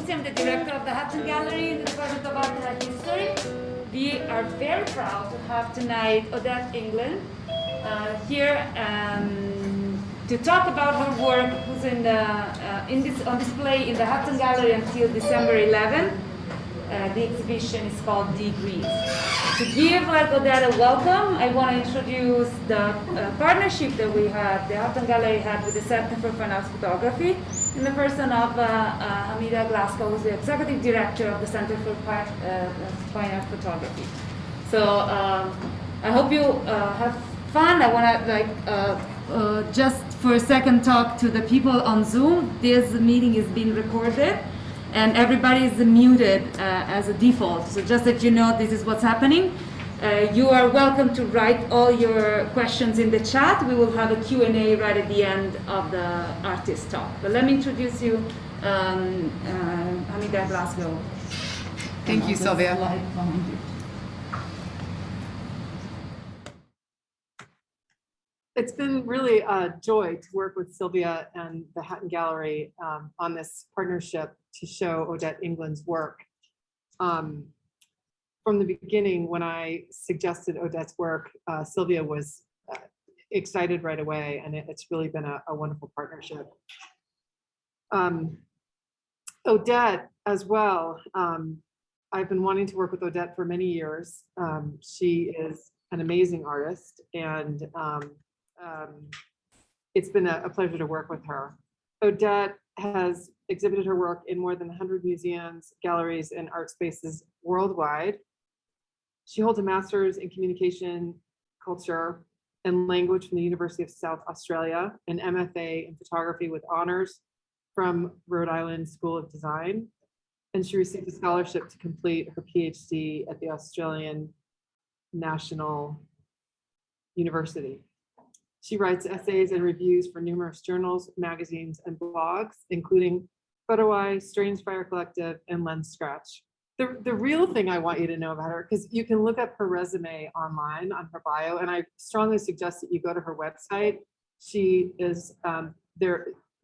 Lucy. I'm the director of the Hatton Gallery in the Department of Art and History. We are very proud to have tonight Odette England here to talk about her work, who's on display in the Hatton Gallery until December 11th. The exhibition is called Degrees. To give Odette a welcome, I want to introduce the partnership that we had, the Hatton Gallery had with the Center for Fine Arts Photography, in the person of Hamida Glasgow, who's the executive director of the Center for Fine Arts Photography. So I hope you have fun. I want to just for a second talk to the people on Zoom. This meeting is being recorded, and everybody is muted as a default. So just that you know, this is what's happening. You are welcome to write all your questions in the chat. We will have a Q&A right at the end of the artist talk. But let me introduce you, Hamida Glasgow. Thank you, Sylvia. It's been really a joy to work with Sylvia and the Hatton Gallery on this partnership to show Odette England's work. From the beginning, when I suggested Odette's work, Sylvia was excited right away, and it's really been a wonderful partnership. Odette as well, I've been wanting to work with Odette for many years. She is an amazing artist, and it's been a pleasure to work with her. Odette has exhibited her work in more than 100 museums, galleries, and art spaces worldwide. She holds a master's in communication, culture, and language from the University of South Australia, an MFA in photography with honors from Rhode Island School of Design, and she received a scholarship to complete her PhD at the Australian National University. She writes essays and reviews for numerous journals, magazines, and blogs, including Photo Eye, Strange Fire Collective, and Lens Scratch. The real thing I want you to know about her, because you can look up her resume online on her bio, and I strongly suggest that you go to her website. She is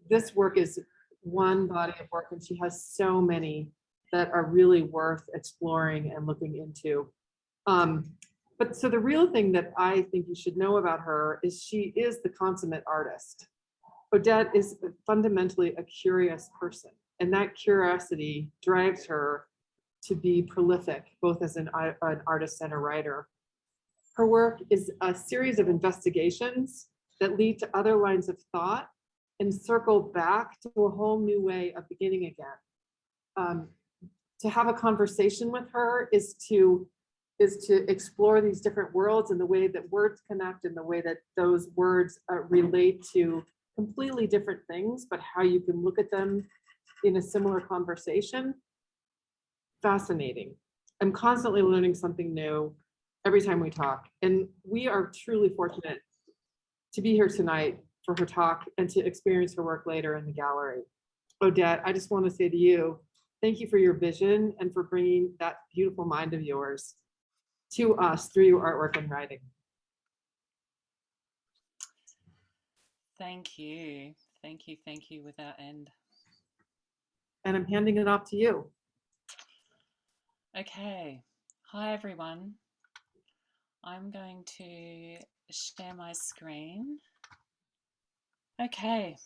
this work is one body of work, and she has so many that are really worth exploring and looking into. But so the real thing that I think you should know about her is she is the consummate artist. Odette is fundamentally a curious person, and that curiosity drives her to be prolific, both as an artist and a writer. Her work is a series of investigations that lead to other lines of thought and circle back to a whole new way of beginning again. To have a conversation with her is to explore these different worlds and the way that words connect and the way that those words relate to completely different things, but how you can look at them in a similar conversation. Fascinating. I'm constantly learning something new every time we talk. And we are truly fortunate to be here tonight for her talk and to experience her work later in the gallery. Odette, I just want to say to you, thank you for your vision and for bringing that beautiful mind of yours to us through your artwork and writing. Thank you. Thank you. Thank you without end. And I'm handing it off to you. Okay. Hi, everyone. I'm going to share my screen. Okay.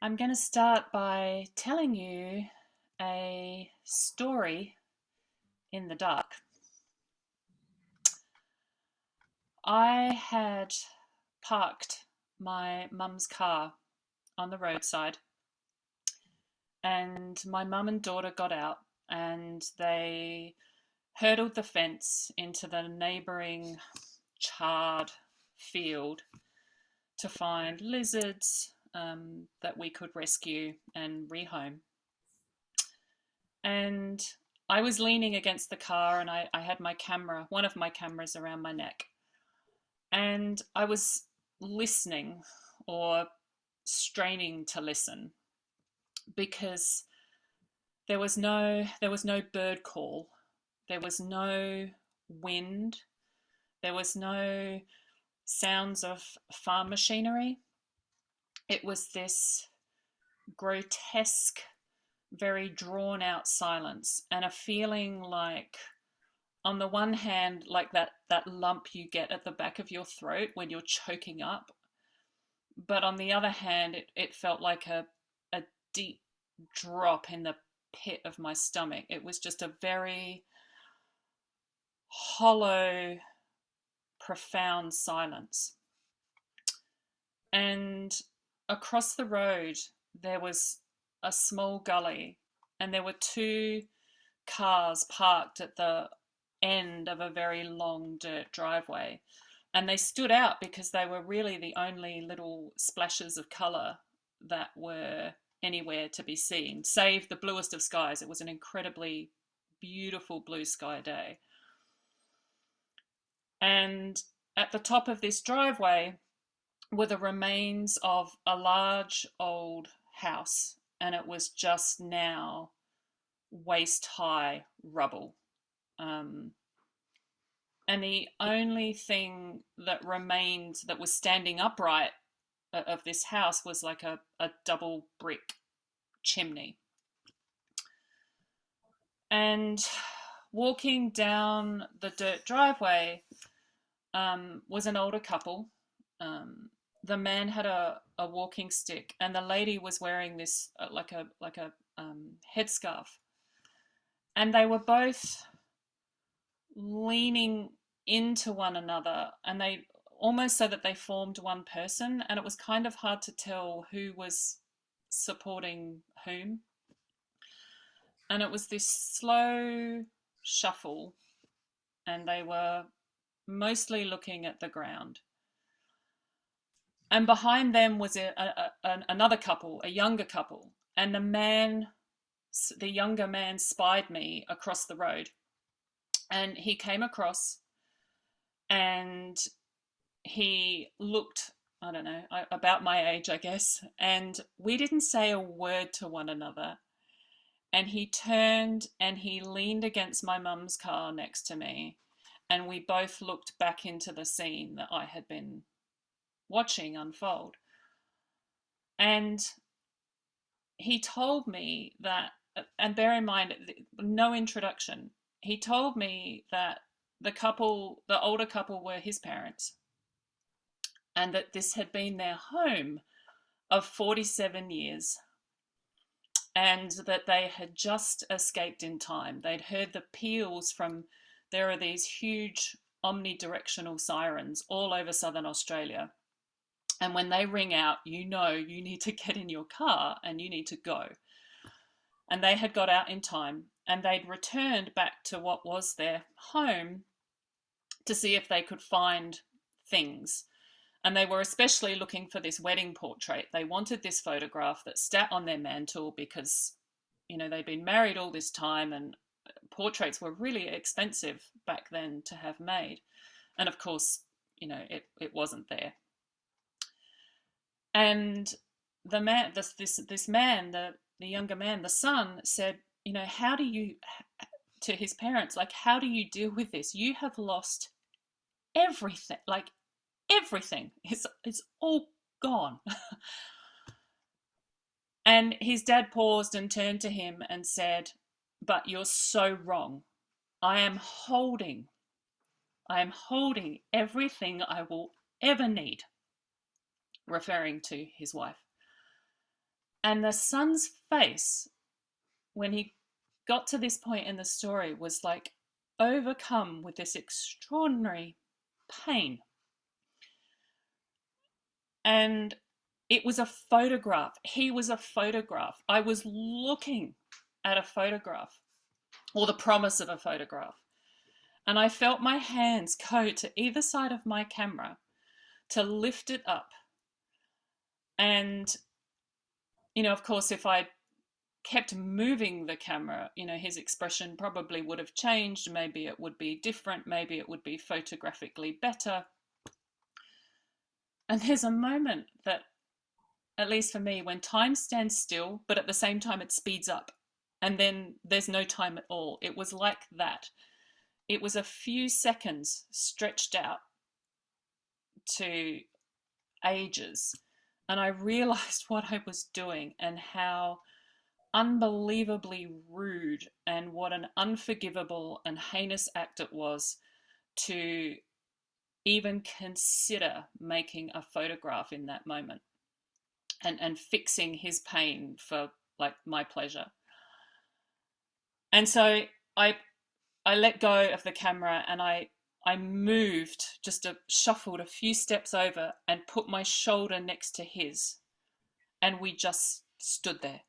I'm going to start by telling you a story in the dark. I had parked my mum's car on the roadside, and my mum and daughter got out and they hurdled the fence into the neighbouring charred field to find lizards that we could rescue and rehome. And I was leaning against the car, and I had my camera, one of my cameras, around my neck. And I was listening, or straining to listen, because there was no bird call, there was no wind, there was no sounds of farm machinery. It was this grotesque very drawn out silence, and a feeling like, on the one hand, like that lump you get at the back of your throat when you're choking up, but on the other hand, it felt like a deep drop in the pit of my stomach. It was just a very hollow, profound silence. And across the road, there was a small gully, and there were two cars parked at the end of a very long dirt driveway. And they stood out because they were really the only little splashes of colour that were anywhere to be seen, save the bluest of skies. It was an incredibly beautiful blue sky day. And at the top of this driveway were the remains of a large old house, and it was just now waist high rubble. And the only thing that remained that was standing upright of this house was like a double brick chimney. And walking down the dirt driveway was an older couple. The man had a walking stick, and the lady was wearing this like a headscarf. And they were both leaning into one another, and they almost so that they formed one person, and it was kind of hard to tell who was supporting whom. And it was this slow shuffle, and they were mostly looking at the ground. And behind them was another couple, a younger couple, and the younger man spied me across the road, and he came across, and he looked, I don't know, about my age, I guess, and we didn't say a word to one another. And he turned and he leaned against my mum's car next to me, and we both looked back into the scene that I had been watching unfold. And he told me that, and bear in mind, no introduction, he told me that the older couple were his parents, and that this had been their home of 47 years, and that they had just escaped in time. They'd heard the peals from, there are these huge omnidirectional sirens all over southern Australia. And when they ring out, you know you need to get in your car and you need to go. And they had got out in time, and they'd returned back to what was their home to see if they could find things. And they were especially looking for this wedding portrait. They wanted this photograph that sat on their mantle because, you know, they'd been married all this time, and portraits were really expensive back then to have made. And of course, you know, it wasn't there. And the man, this man, the younger man, the son, said, you know, how do you, to his parents, like, how do you deal with this? You have lost everything, like everything. It's all gone. And his dad paused and turned to him and said, but you're so wrong. I am holding everything I will ever need, referring to his wife. And the son's face, when he got to this point in the story, was like overcome with this extraordinary pain. And it was a photograph. He was a photograph. I was looking at a photograph, or the promise of a photograph. And I felt my hands go to either side of my camera to lift it up. And, you know, of course, if I kept moving the camera, you know, his expression probably would have changed. Maybe it would be different. Maybe it would be photographically better. And there's a moment that, at least for me, when time stands still, but at the same time it speeds up, and then there's no time at all. It was like that. It was a few seconds stretched out to ages. And I realized what I was doing and how unbelievably rude and what an unforgivable and heinous act it was to even consider making a photograph in that moment and fixing his pain for like my pleasure. And so I let go of the camera and I moved, just shuffled a few steps over and put my shoulder next to his, and we just stood there.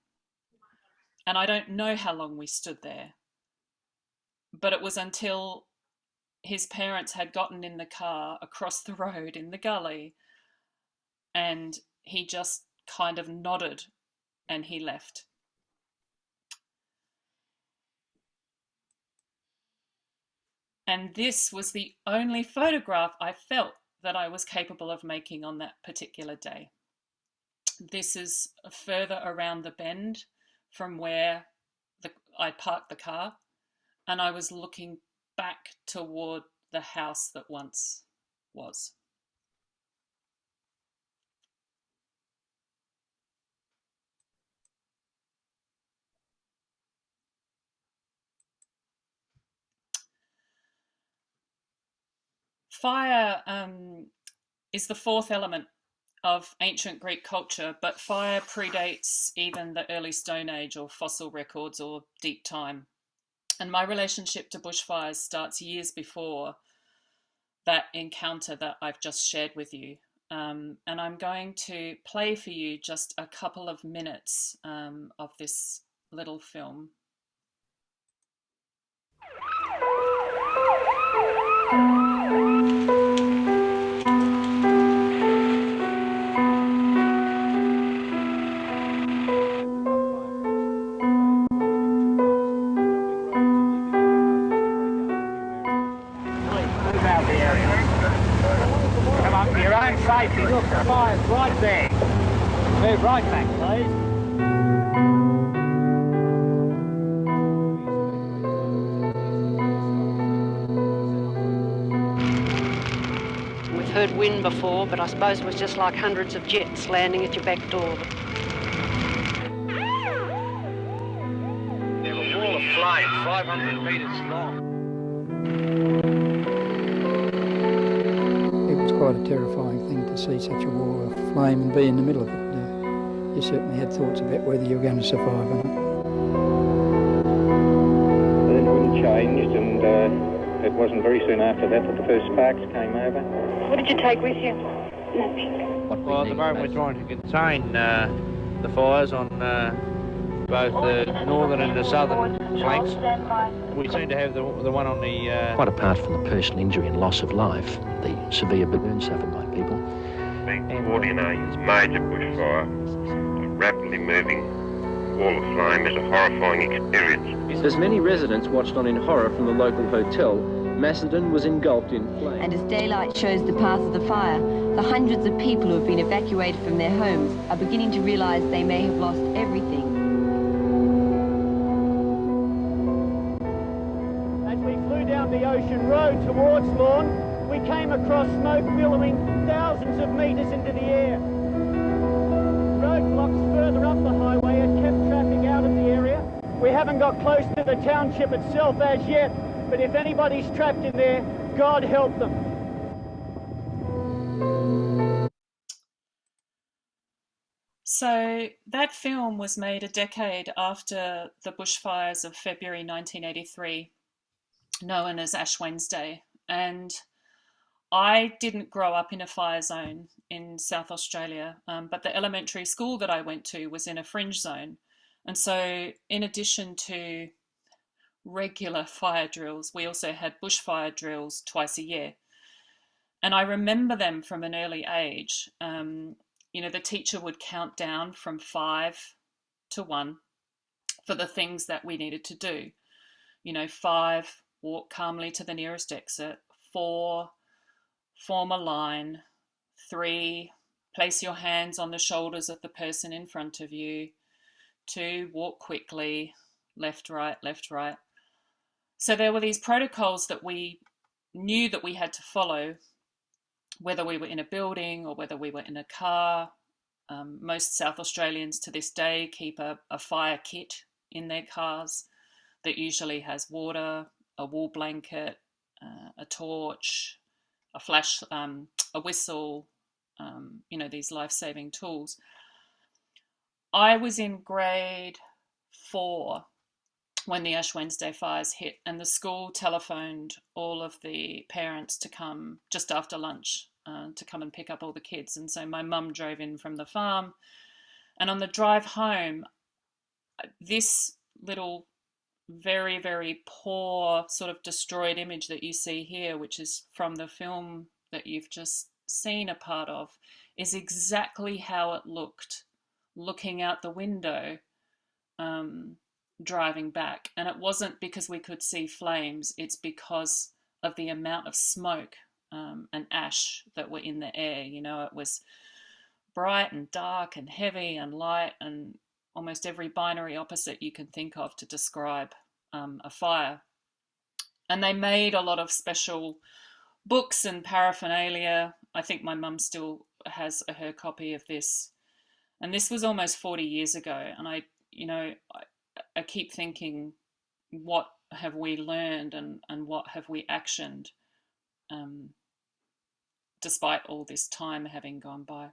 And I don't know how long we stood there, but it was until his parents had gotten in the car across the road in the gully, and he just kind of nodded and he left. And this was the only photograph I felt that I was capable of making on that particular day. This is further around the bend from where I parked the car, and I was looking back toward the house that once was. Fire is the fourth element of ancient Greek culture, but fire predates even the early Stone Age or fossil records or deep time. And my relationship to bushfires starts years before that encounter that I've just shared with you. And I'm going to play for you just a couple of minutes of this little film. Safety, look, the fire's right there. Move right back, please. We've heard wind before, but I suppose it was just like hundreds of jets landing at your back door. There's a wall of flame, 500 metres long. Quite a terrifying thing to see such a wall of flame and be in the middle of it. You certainly had thoughts about whether you were going to survive or not. Then the wind changed, and it wasn't very soon after that the first sparks came over. What did you take with you? Nothing. Well, at the moment we're trying to contain the fires on both the northern and the southern flanks. We seem to have the one on the... Quite apart from the personal injury and loss of life, the severe burns suffered by people. Being caught in a major bushfire, a rapidly moving wall of flame is a horrifying experience. As many residents watched on in horror from the local hotel, Macedon was engulfed in flames. And as daylight shows the path of the fire, the hundreds of people who have been evacuated from their homes are beginning to realise they may have lost everything. The ocean road towards Lawn, we came across smoke billowing thousands of metres into the air. Roadblocks further up the highway had kept traffic out of the area. We haven't got close to the township itself as yet, but if anybody's trapped in there, God help them. So that film was made a decade after the bushfires of February 1983. Known as Ash Wednesday, and I didn't grow up in a fire zone in South Australia, but the elementary school that I went to was in a fringe zone, and so in addition to regular fire drills, we also had bushfire drills twice a year, and I remember them from an early age. You know, the teacher would count down from 5 to 1 for the things that we needed to do. You know, 5, walk calmly to the nearest exit. 4, form a line. 3, place your hands on the shoulders of the person in front of you. 2, walk quickly. Left, right, left, right. So there were these protocols that we knew that we had to follow, whether we were in a building or whether we were in a car Most South Australians to this day keep a fire kit in their cars that usually has water, a wool blanket, a torch, a flash, a whistle, these life-saving tools. I was in grade 4 when the Ash Wednesday fires hit, and the school telephoned all of the parents to come just after lunch to come and pick up all the kids. And so my mum drove in from the farm, and on the drive home, this little very, very poor sort of destroyed image that you see here, which is from the film that you've just seen a part of, is exactly how it looked looking out the window driving back. And it wasn't because we could see flames, it's because of the amount of smoke and ash that were in the air. It was bright and dark and heavy and light and almost every binary opposite you can think of to describe a fire. And they made a lot of special books and paraphernalia. I think my mum still has her copy of this. And this was almost 40 years ago. And I keep thinking, what have we learned and what have we actioned despite all this time having gone by?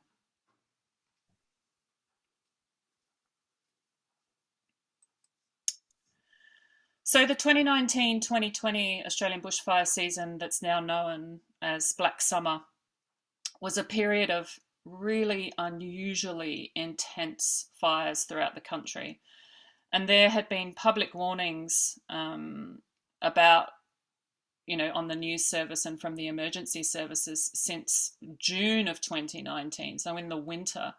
So the 2019-2020 Australian bushfire season, that's now known as Black Summer, was a period of really unusually intense fires throughout the country. And there had been public warnings about, on the news service and from the emergency services since June of 2019, so in the winter.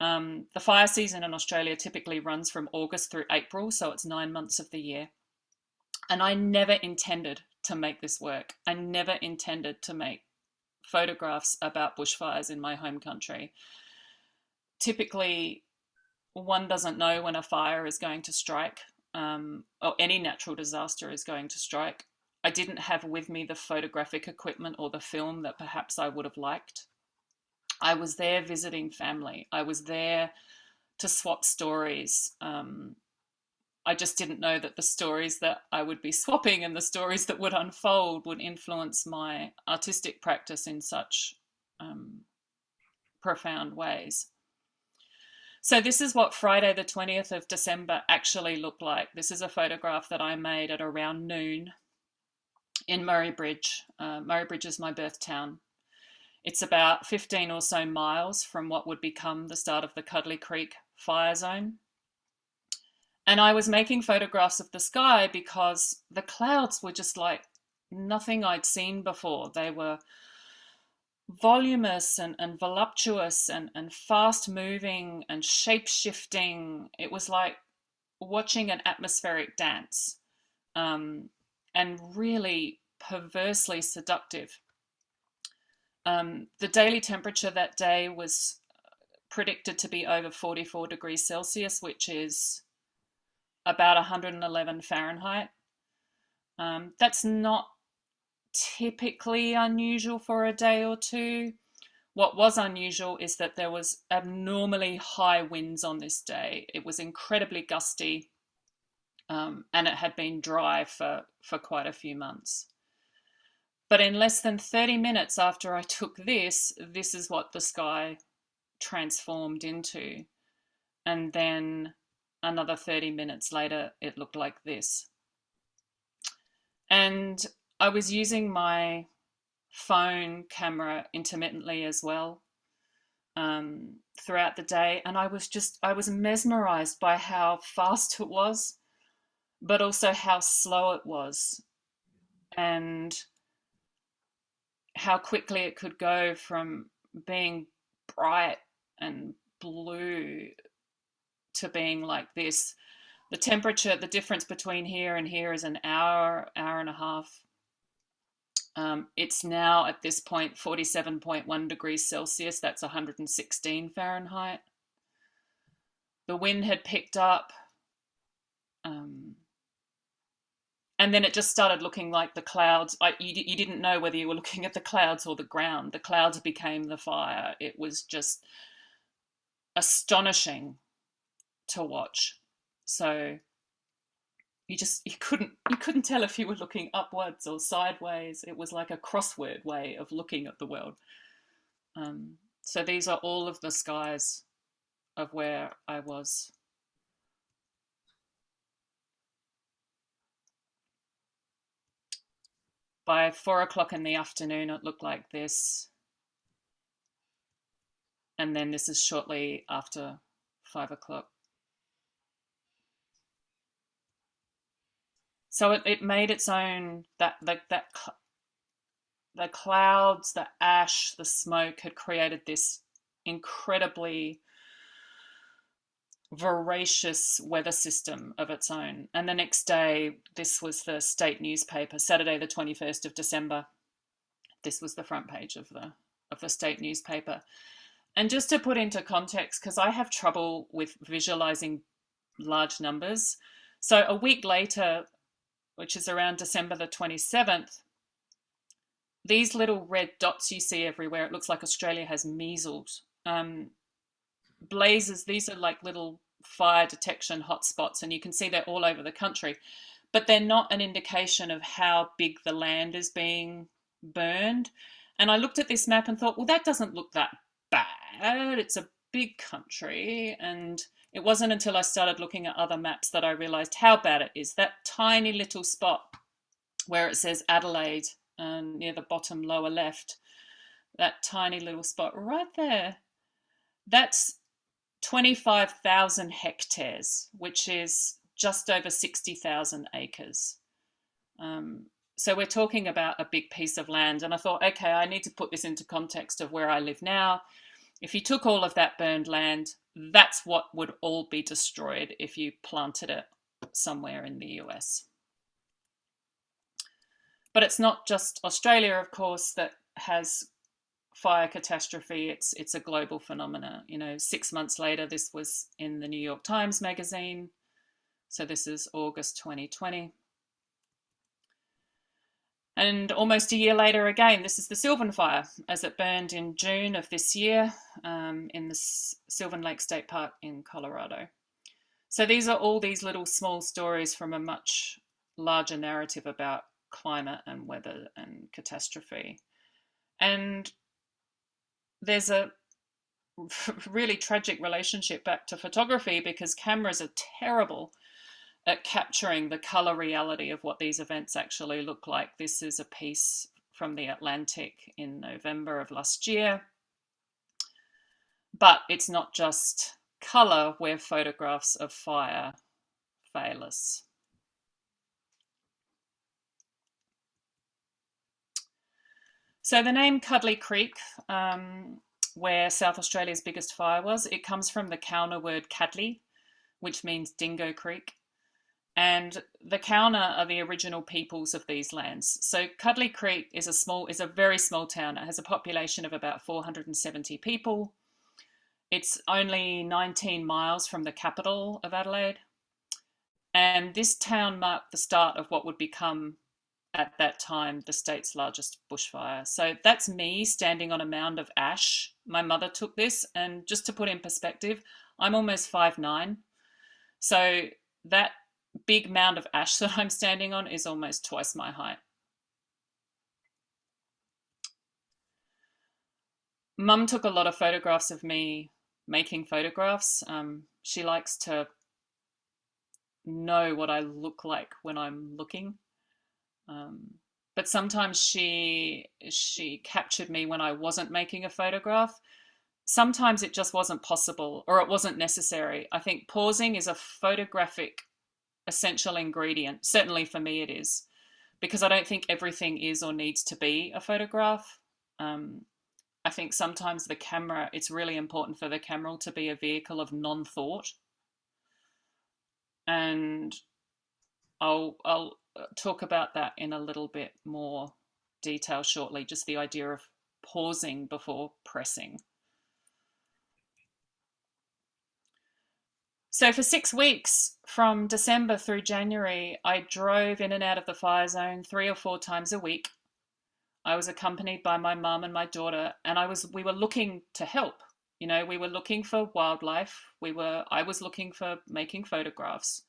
The fire season in Australia typically runs from August through April, so it's 9 months of the year. And I never intended to make this work. I never intended to make photographs about bushfires in my home country. Typically, one doesn't know when a fire is going to strike, or any natural disaster is going to strike. I didn't have with me the photographic equipment or the film that perhaps I would have liked. I was there visiting family. I was there to swap stories. I just didn't know that the stories that I would be swapping and the stories that would unfold would influence my artistic practice in such profound ways. So this is what Friday the 20th of December actually looked like. This is a photograph that I made at around noon in Murray Bridge. Murray Bridge is my birth town. It's about 15 or so miles from what would become the start of the Cuddly Creek fire zone. And I was making photographs of the sky because the clouds were just like nothing I'd seen before. They were voluminous and voluptuous and fast moving and shape shifting. It was like watching an atmospheric dance, and really perversely seductive. The daily temperature that day was predicted to be over 44 degrees Celsius, which is about 111 Fahrenheit. That's not typically unusual for a day or two. What was unusual is that there was abnormally high winds on this day. It was incredibly gusty, and it had been dry for quite a few months. But in less than 30 minutes after I took this is what the sky transformed into. And then another 30 minutes later, it looked like this. And I was using my phone camera intermittently as well throughout the day. And I was mesmerized by how fast it was, but also how slow it was. And how quickly it could go from being bright and blue to being like this. The temperature, the difference between here and here is an hour and a half. It's now at this point 47.1 degrees Celsius. That's 116 Fahrenheit. The wind had picked up. And then it just started looking like the clouds. You didn't know whether you were looking at the clouds or the ground. The clouds became the fire. It was just astonishing to watch. So you couldn't tell if you were looking upwards or sideways. It was like a crossword way of looking at the world. So these are all of the skies of where I was. By 4 o'clock in the afternoon, it looked like this. And then this is shortly after 5 o'clock. So it made its own, the clouds, the ash, the smoke had created this incredibly voracious weather system of its own. And the next day, this was the state newspaper, Saturday the 21st of December. This was the front page of the state newspaper. And just to put into context, because I have trouble with visualizing large numbers. So a week later, which is around December the 27th, these little red dots you see everywhere, it looks like Australia has measles. Blazes, these are like little fire detection hotspots, and you can see they're all over the country, but they're not an indication of how big the land is being burned. And I looked at this map and thought, well, that doesn't look that bad. It's a big country. And it wasn't until I started looking at other maps that I realized how bad it is. That tiny little spot where it says Adelaide near the bottom lower left, that tiny little spot right there, that's 25,000 hectares, which is just over 60,000 acres. So we're talking about a big piece of land. And I thought, okay, I need to put this into context of where I live now. If you took all of that burned land, that's what would all be destroyed if you planted it somewhere in the US. But it's not just Australia, of course, that has fire catastrophe. It's a global phenomena. 6 months later, this was in the New York Times magazine. So this is August 2020. And almost a year later again, this is the Sylvan Fire, as it burned in June of this year in the Sylvan Lake State Park in Colorado. So these are all these little small stories from a much larger narrative about climate and weather and catastrophe. And there's a really tragic relationship back to photography, because cameras are terrible at capturing the color reality of what these events actually look like. This is a piece from the Atlantic in November of last year. But it's not just color where photographs of fire fail us. So the name Cuddly Creek, where South Australia's biggest fire was, it comes from the Kaurna word Cuddly, which means Dingo Creek. And the Kaurna are the original peoples of these lands. So Cuddly Creek is a very small town. It has a population of about 470 people. It's only 19 miles from the capital of Adelaide. And this town marked the start of what would become, at that time, the state's largest bushfire. So that's me standing on a mound of ash. My mother took this, and just to put in perspective, I'm almost 5'9". So that big mound of ash that I'm standing on is almost twice my height. Mum took a lot of photographs of me making photographs. She likes to know what I look like when I'm looking. But sometimes she captured me when I wasn't making a photograph. Sometimes it just wasn't possible, or it wasn't necessary. I think pausing is a photographic essential ingredient. Certainly for me it is, because I don't think everything is or needs to be a photograph. I think sometimes the camera, it's really important for the camera to be a vehicle of non-thought. And I'll talk about that in a little bit more detail shortly, just the idea of pausing before pressing. So for 6 weeks, from December through January, I drove in and out of the fire zone 3 or 4 times a week. I was accompanied by my mum and my daughter, and we were looking to help. You know, we were looking for wildlife. I was looking for making photographs.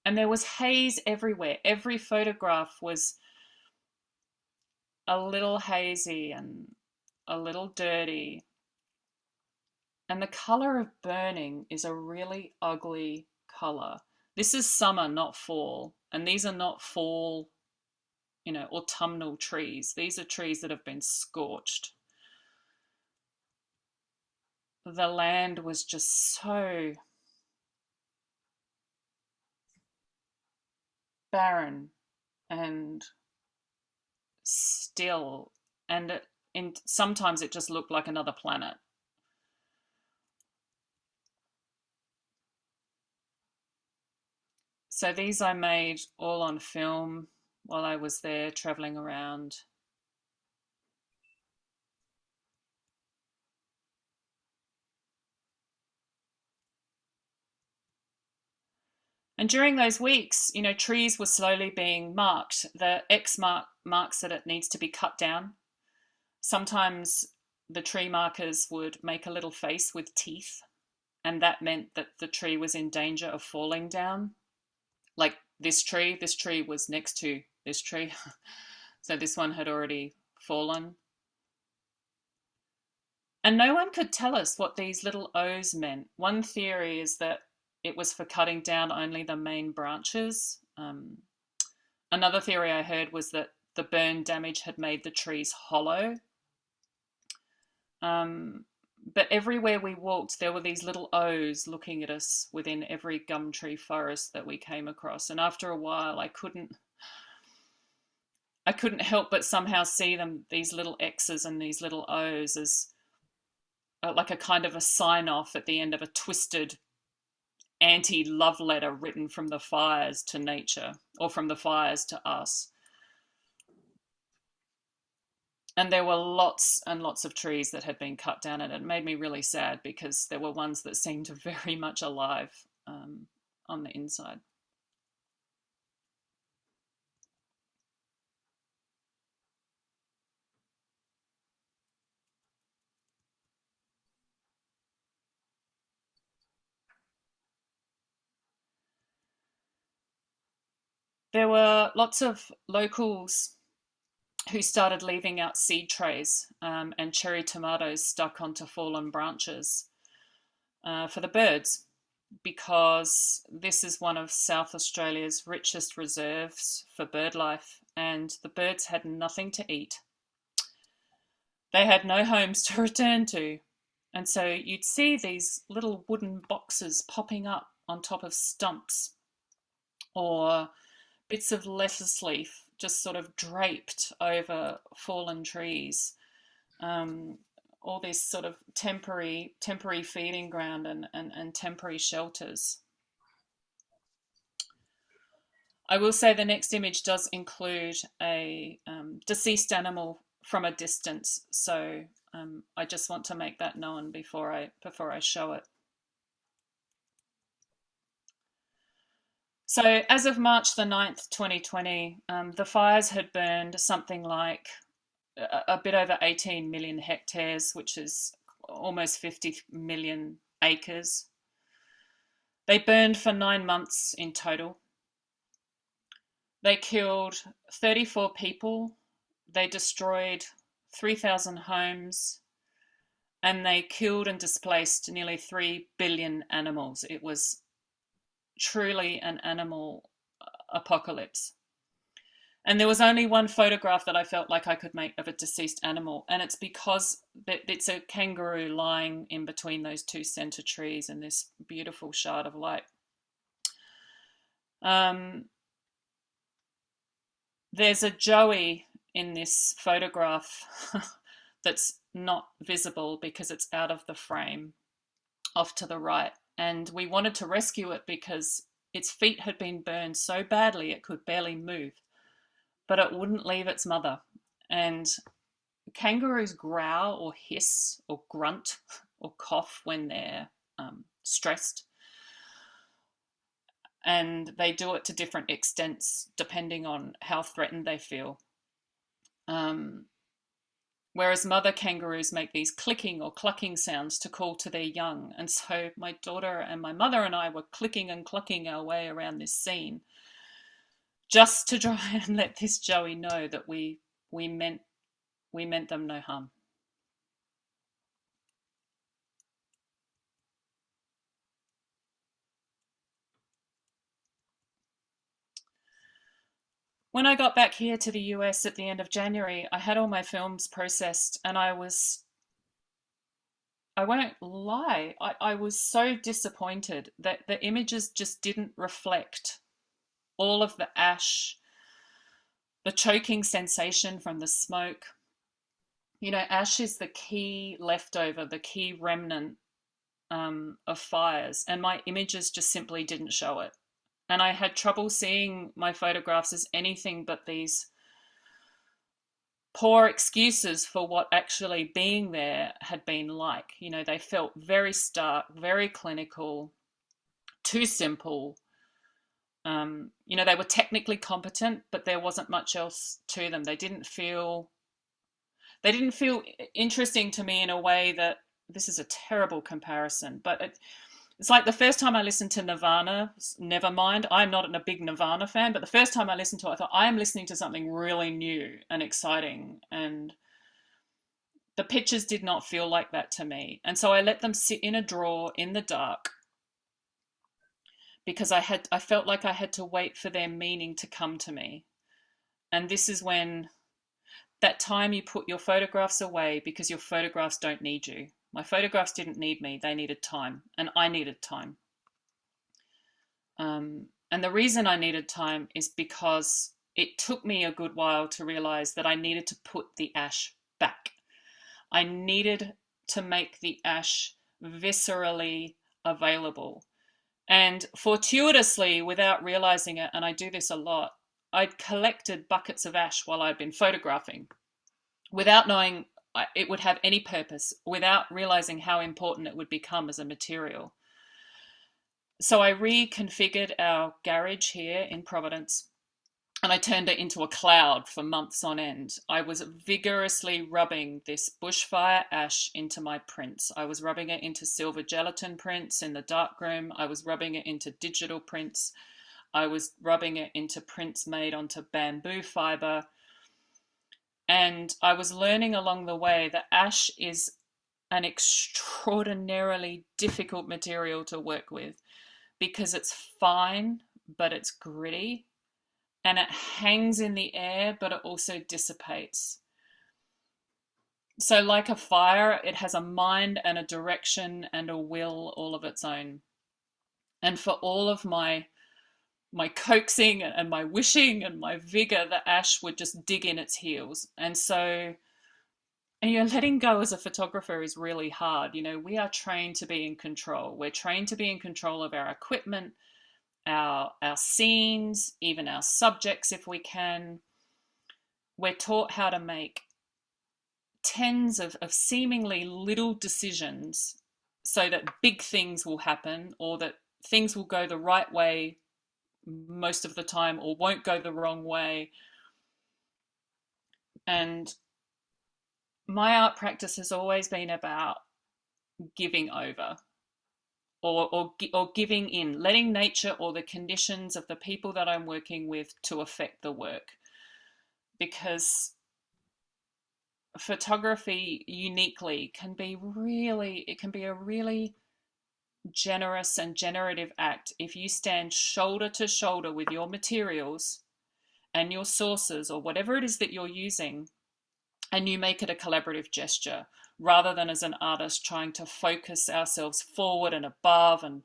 And there was haze everywhere. Every photograph was a little hazy and a little dirty. And the color of burning is a really ugly color. This is summer, not fall. And these are not fall, you know, autumnal trees. These are trees that have been scorched. The land was just so barren and still, and sometimes it just looked like another planet. So these I made all on film while I was there traveling around. And during those weeks, you know, trees were slowly being marked. The X marks that it needs to be cut down. Sometimes the tree markers would make a little face with teeth, and that meant that the tree was in danger of falling down. Like this tree was next to this tree. So this one had already fallen. And no one could tell us what these little O's meant. One theory is that it was for cutting down only the main branches. Another theory I heard was that the burn damage had made the trees hollow. But everywhere we walked, there were these little O's looking at us within every gum tree forest that we came across. And after a while, I couldn't help but somehow see them, these little X's and these little O's, as like a kind of a sign off at the end of a twisted anti-love letter written from the fires to nature, or from the fires to us. And there were lots and lots of trees that had been cut down, and it made me really sad because there were ones that seemed very much alive on the inside. There were lots of locals who started leaving out seed trays and cherry tomatoes stuck onto fallen branches for the birds, because this is one of South Australia's richest reserves for bird life, and the birds had nothing to eat. They had no homes to return to, and so you'd see these little wooden boxes popping up on top of stumps, or bits of lettuce leaf just sort of draped over fallen trees. All this sort of temporary feeding ground and temporary shelters. I will say the next image does include a deceased animal from a distance, so I just want to make that known before I show it. So as of March the 9th, 2020, the fires had burned something like a bit over 18 million hectares, which is almost 50 million acres. They burned for 9 months in total. They killed 34 people. They destroyed 3,000 homes, and they killed and displaced nearly 3 billion animals. It was truly an animal apocalypse. And there was only one photograph that I felt like I could make of a deceased animal, and it's because it's a kangaroo lying in between those two center trees in this beautiful shard of light. There's a joey in this photograph that's not visible because it's out of the frame off to the right. And we wanted to rescue it because its feet had been burned so badly it could barely move, but it wouldn't leave its mother. And kangaroos growl or hiss or grunt or cough when they're stressed. And they do it to different extents depending on how threatened they feel. Whereas mother kangaroos make these clicking or clucking sounds to call to their young. And so my daughter and my mother and I were clicking and clucking our way around this scene just to try and let this Joey know that we meant them no harm. When I got back here to the US at the end of January, I had all my films processed, and I won't lie, I was so disappointed that the images just didn't reflect all of the ash, the choking sensation from the smoke. You know, ash is the key leftover, the key remnant of fires, and my images just simply didn't show it. And I had trouble seeing my photographs as anything but these poor excuses for what actually being there had been like. You know, they felt very stark, very clinical, too simple. You know, they were technically competent, but there wasn't much else to them. They didn't feel interesting to me in a way that, this is a terrible comparison, but it's like the first time I listened to Nirvana, Nevermind. I'm not a big Nirvana fan, but the first time I listened to it, I thought, I am listening to something really new and exciting. And the pictures did not feel like that to me. And so I let them sit in a drawer in the dark, because I felt like I had to wait for their meaning to come to me. And this is when, that time you put your photographs away because your photographs don't need you. My photographs didn't need me, they needed time, and I needed time. And the reason I needed time is because it took me a good while to realize that I needed to put the ash back. I needed to make the ash viscerally available. And fortuitously, without realizing it, and I do this a lot, I'd collected buckets of ash while I'd been photographing without knowing it would have any purpose, without realizing how important it would become as a material. So I reconfigured our garage here in Providence, and I turned it into a cloud for months on end. I was vigorously rubbing this bushfire ash into my prints. I was rubbing it into silver gelatin prints in the darkroom. I was rubbing it into digital prints. I was rubbing it into prints made onto bamboo fiber. And I was learning along the way that ash is an extraordinarily difficult material to work with, because it's fine, but it's gritty, and it hangs in the air, but it also dissipates. So like a fire, it has a mind and a direction and a will all of its own. And for all of my coaxing and my wishing and my vigor, the ash would just dig in its heels. And so, and you know, letting go as a photographer is really hard. You know, we are trained to be in control. We're trained to be in control of our equipment, our scenes, even our subjects if we can. We're taught how to make tens of seemingly little decisions so that big things will happen, or that things will go the right way most of the time, or won't go the wrong way. And my art practice has always been about giving over, or giving in, letting nature or the conditions of the people that I'm working with to affect the work. Because photography uniquely can be a really generous and generative act if you stand shoulder to shoulder with your materials and your sources, or whatever it is that you're using, and you make it a collaborative gesture, rather than as an artist trying to focus ourselves forward and above and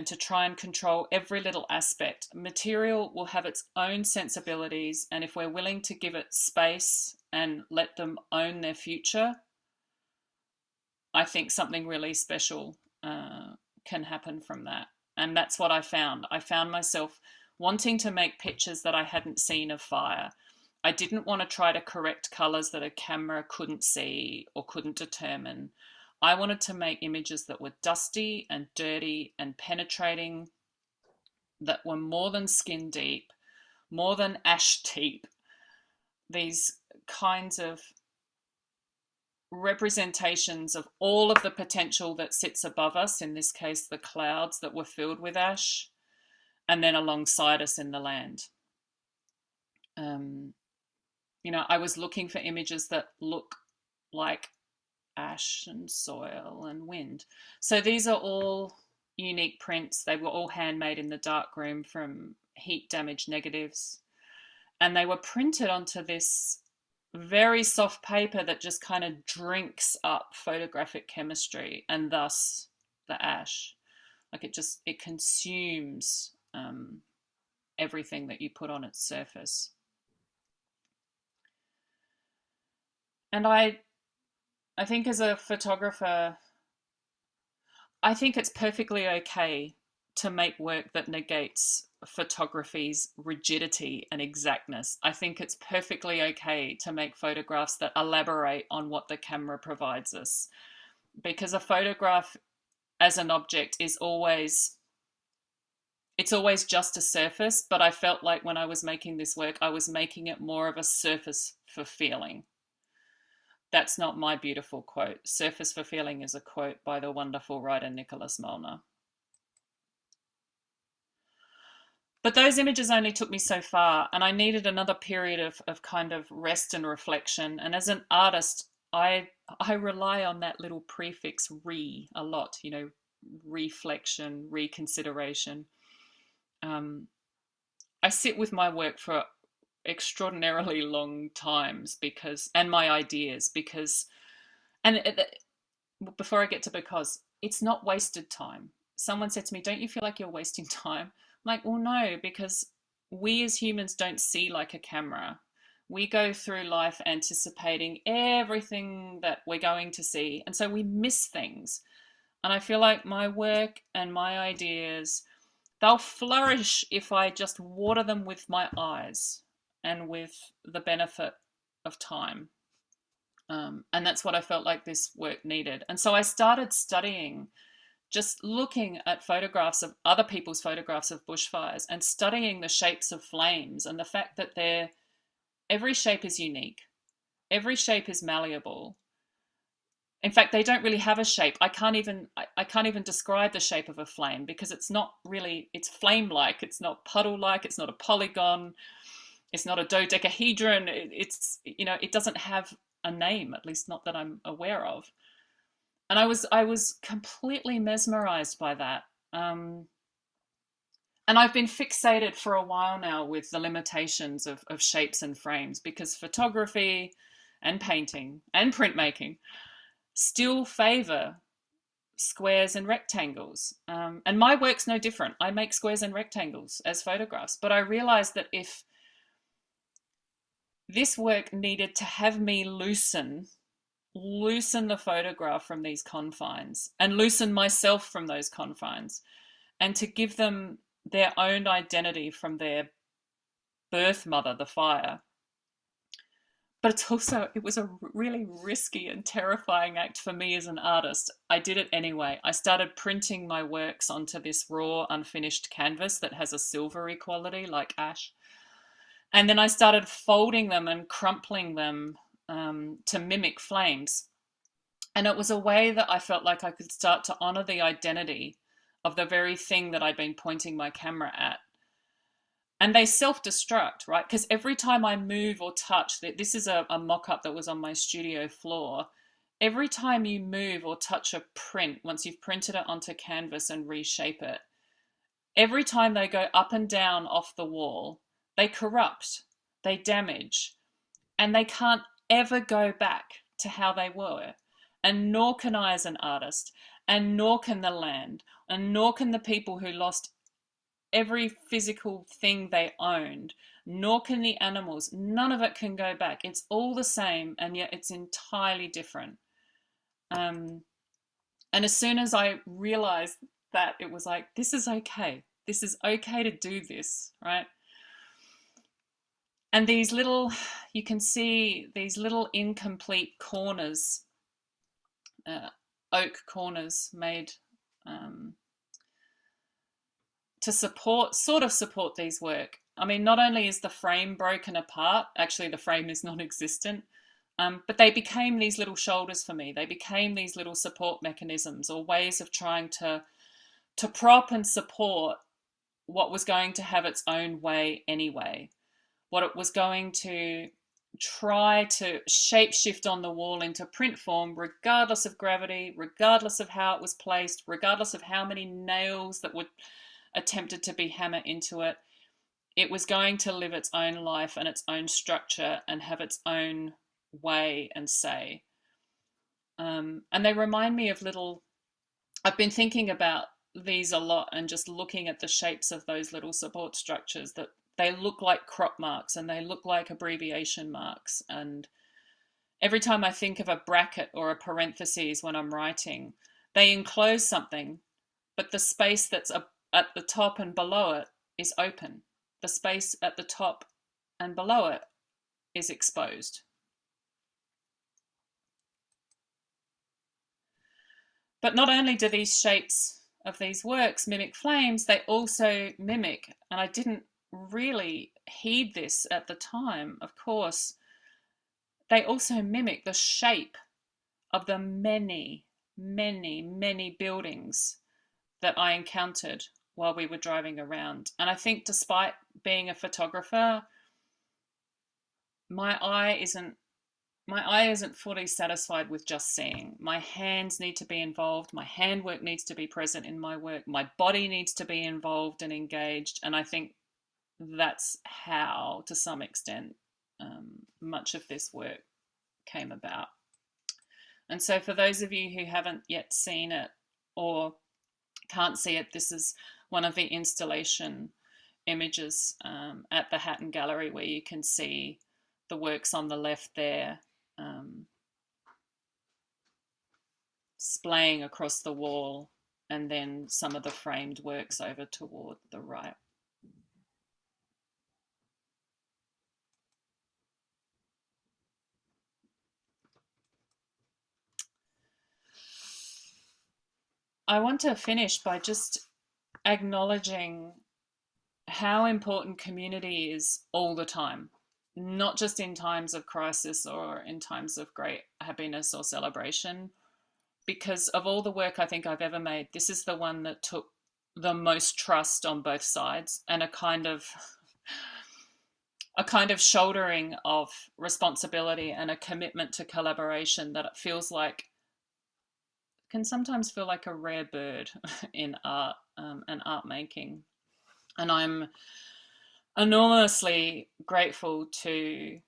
to try and control every little aspect. Material will have its own sensibilities, and if we're willing to give it space and let them own their future, I think something really special can happen from that. And that's what I found. I found myself wanting to make pictures that I hadn't seen of fire. I didn't want to try to correct colors that a camera couldn't see or couldn't determine. I wanted to make images that were dusty and dirty and penetrating, that were more than skin deep, more than ash deep. These kinds of representations of all of the potential that sits above us, in this case the clouds that were filled with ash, and then alongside us in the land. You know, I was looking for images that look like ash and soil and wind. So these are all unique prints. They were all handmade in the darkroom from heat damaged negatives, and they were printed onto this very soft paper that just kind of drinks up photographic chemistry, and thus the ash. Like it consumes everything that you put on its surface. And I think as a photographer, I think it's perfectly okay to make work that negates photography's rigidity and exactness. I think it's perfectly okay to make photographs that elaborate on what the camera provides us, because a photograph as an object is always just a surface. But I felt like when I was making this work, I was making it more of a surface for feeling. That's not my beautiful quote. Surface for feeling is a quote by the wonderful writer Nicholas Molnar. But those images only took me so far, and I needed another period of kind of rest and reflection. And as an artist, I rely on that little prefix re a lot, you know, reflection, reconsideration. I sit with my work for extraordinarily long times and my ideas, before I get to because, it's not wasted time. Someone said to me, don't you feel like you're wasting time? I'm like, well, no, because we as humans don't see like a camera. We go through life anticipating everything that we're going to see, and so we miss things. And I feel like my work and my ideas, they'll flourish if I just water them with my eyes and with the benefit of time. And that's what I felt like this work needed. And so I started studying, just looking at photographs of other people's photographs of bushfires and studying the shapes of flames and the fact that every shape is unique. Every shape is malleable. In fact, they don't really have a shape. I can't even describe the shape of a flame, because it's not really, it's flame-like. It's not puddle-like. It's not a polygon. It's not a dodecahedron. It's, you know, it doesn't have a name, at least not that I'm aware of. And I was completely mesmerized by that. And I've been fixated for a while now with the limitations of shapes and frames, because photography and painting and printmaking still favor squares and rectangles. And my work's no different. I make squares and rectangles as photographs. But I realized that if this work needed to have me loosen the photograph from these confines and loosen myself from those confines, and to give them their own identity from their birth mother, the fire. But it was a really risky and terrifying act for me as an artist. I did it anyway. I started printing my works onto this raw, unfinished canvas that has a silvery quality like ash. And then I started folding them and crumpling them to mimic flames. And it was a way that I felt like I could start to honor the identity of the very thing that I'd been pointing my camera at. And they self-destruct, right? Because every time I move or touch, this is a mock-up that was on my studio floor. Every time you move or touch a print, once you've printed it onto canvas and reshape it, every time they go up and down off the wall, they corrupt, they damage, and they can't ever go back to how they were. And nor can I as an artist, and nor can the land, and nor can the people who lost every physical thing they owned, nor can the animals. None of it can go back. It's all the same, and yet it's entirely different. And as soon as I realized that, it was like, this is okay. This is okay to do this, right? And these little, you can see these little incomplete corners, oak corners made to sort of support these work. I mean, not only is the frame broken apart, actually the frame is non-existent. But they became these little shoulders for me. They became these little support mechanisms, or ways of trying to prop and support what was going to have its own way anyway, what it was going to try to shapeshift on the wall into print form, regardless of gravity, regardless of how it was placed, regardless of how many nails that were attempted to be hammered into it. It was going to live its own life and its own structure and have its own way and say. And they remind me of little, I've been thinking about these a lot and just looking at the shapes of those little support structures, that they look like crop marks and they look like abbreviation marks. And every time I think of a bracket or a parentheses when I'm writing, they enclose something, but the space that's at the top and below it is open. The space at the top and below it is exposed. But not only do these shapes of these works mimic flames, they also mimic, and I didn't really heed this at the time, of course, they also mimic the shape of the many, many, many buildings that I encountered while we were driving around. And I think despite being a photographer, my eye isn't fully satisfied with just seeing. My hands need to be involved. My handwork needs to be present in my work. My body needs to be involved and engaged. And I think that's how, to some extent, much of this work came about. And so for those of you who haven't yet seen it or can't see it, this is one of the installation images at the Hatton Gallery, where you can see the works on the left there, splaying across the wall, and then some of the framed works over toward the right. I want to finish by just acknowledging how important community is all the time, not just in times of crisis or in times of great happiness or celebration. Because of all the work I think I've ever made, this is the one that took the most trust on both sides, and a kind of shouldering of responsibility and a commitment to collaboration that it feels like, can sometimes feel like a rare bird in art and art making. And I'm enormously grateful to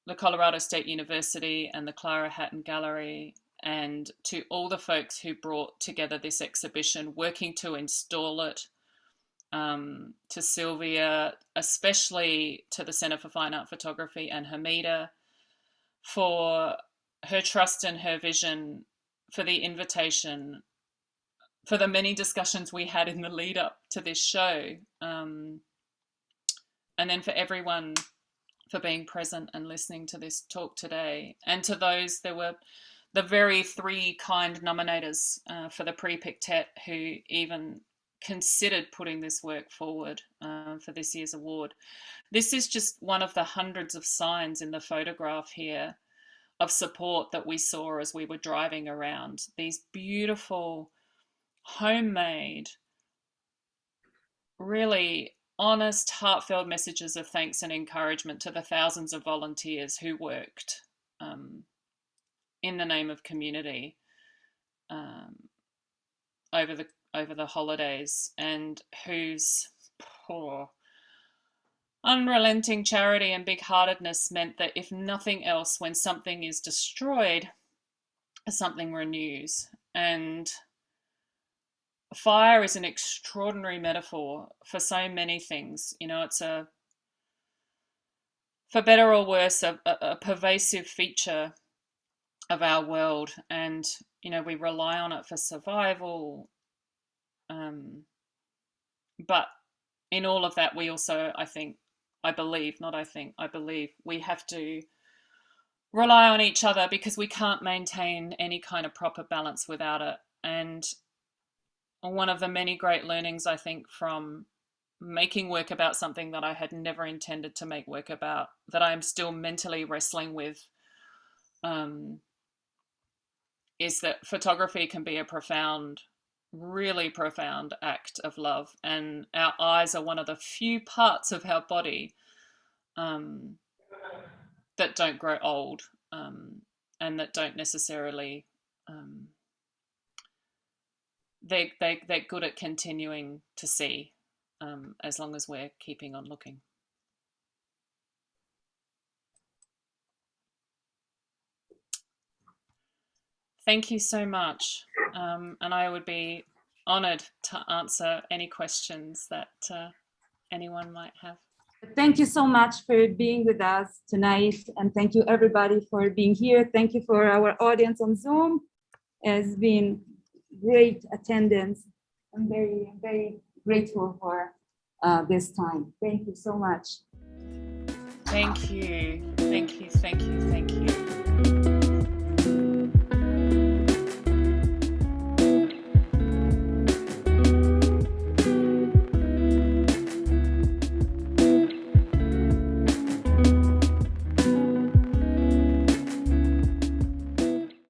the Colorado State University and the Clara Hatton Gallery, and to all the folks who brought together this exhibition, working to install it, to Sylvia, especially to the Center for Fine Art Photography and Hamida, for her trust and her vision, for the invitation, for the many discussions we had in the lead up to this show, and then for everyone for being present and listening to this talk today. And to those, there were the very 3 kind nominators for the Prix Pictet who even considered putting this work forward for this year's award. This is just one of the hundreds of signs in the photograph here of support that we saw as we were driving around. These beautiful, homemade, really honest, heartfelt messages of thanks and encouragement to the thousands of volunteers who worked in the name of community over the holidays, and whose unrelenting charity and big-heartedness meant that, if nothing else, when something is destroyed, something renews. And fire is an extraordinary metaphor for so many things. You know, it's for better or worse, a pervasive feature of our world. And, you know, we rely on it for survival. But in all of that, we also, I believe we have to rely on each other, because we can't maintain any kind of proper balance without it. And one of the many great learnings, I think, from making work about something that I had never intended to make work about, that I'm still mentally wrestling with is that photography can be a profound, really profound act of love, and our eyes are one of the few parts of our body that don't grow old, and that don't necessarily they're good at continuing to see, as long as we're keeping on looking. Thank you so much, and I would be honoured to answer any questions that anyone might have. Thank you so much for being with us tonight, and thank you everybody for being here. Thank you for our audience on Zoom. It's been great attendance. I'm very, very grateful for this time. Thank you so much. Thank you. Thank you. Thank you. Thank you.